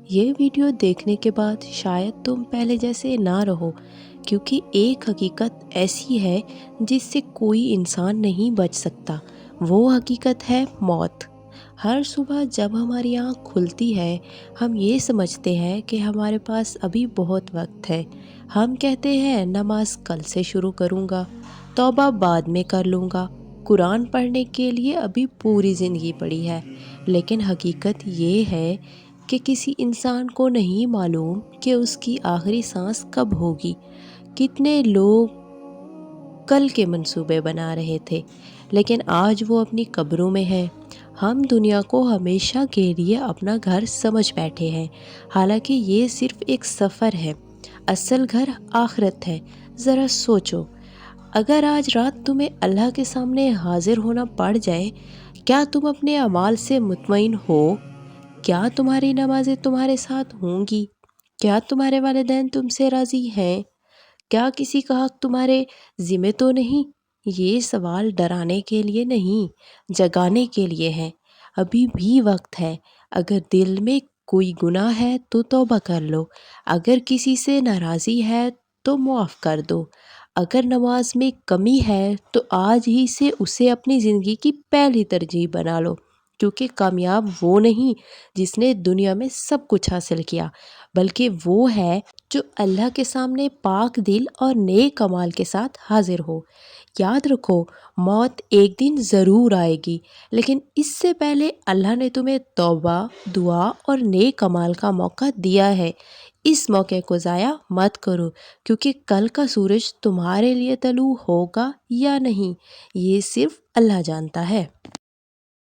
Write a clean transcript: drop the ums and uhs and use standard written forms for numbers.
یہ ویڈیو دیکھنے کے بعد شاید تم پہلے جیسے نہ رہو، کیونکہ ایک حقیقت ایسی ہے جس سے کوئی انسان نہیں بچ سکتا۔ وہ حقیقت ہے موت۔ ہر صبح جب ہماری آنکھ کھلتی ہے، ہم یہ سمجھتے ہیں کہ ہمارے پاس ابھی بہت وقت ہے۔ ہم کہتے ہیں نماز کل سے شروع کروں گا، توبہ بعد میں کر لوں گا، قرآن پڑھنے کے لیے ابھی پوری زندگی پڑی ہے۔ لیکن حقیقت یہ ہے کہ کسی انسان کو نہیں معلوم کہ اس کی آخری سانس کب ہوگی۔ کتنے لوگ کل کے منصوبے بنا رہے تھے، لیکن آج وہ اپنی قبروں میں ہیں۔ ہم دنیا کو ہمیشہ کے لیے اپنا گھر سمجھ بیٹھے ہیں، حالانکہ یہ صرف ایک سفر ہے۔ اصل گھر آخرت ہے۔ ذرا سوچو، اگر آج رات تمہیں اللہ کے سامنے حاضر ہونا پڑ جائے، کیا تم اپنے اعمال سے مطمئن ہو؟ کیا تمہاری نمازیں تمہارے ساتھ ہوں گی؟ کیا تمہارے والدین تم سے راضی ہیں؟ کیا کسی کا حق تمہارے ذمہ تو نہیں؟ یہ سوال ڈرانے کے لیے نہیں، جگانے کے لیے ہے۔ ابھی بھی وقت ہے۔ اگر دل میں کوئی گناہ ہے تو توبہ کر لو۔ اگر کسی سے ناراضی ہے تو معاف کر دو۔ اگر نماز میں کمی ہے تو آج ہی سے اسے اپنی زندگی کی پہلی ترجیح بنا لو، کیونکہ کامیاب وہ نہیں جس نے دنیا میں سب کچھ حاصل کیا، بلکہ وہ ہے جو اللہ کے سامنے پاک دل اور نیک اعمال کے ساتھ حاضر ہو۔ یاد رکھو، موت ایک دن ضرور آئے گی، لیکن اس سے پہلے اللہ نے تمہیں توبہ، دعا اور نیک اعمال کا موقع دیا ہے۔ اس موقع کو ضائع مت کرو، کیونکہ کل کا سورج تمہارے لیے طلوع ہوگا یا نہیں، یہ صرف اللہ جانتا ہے۔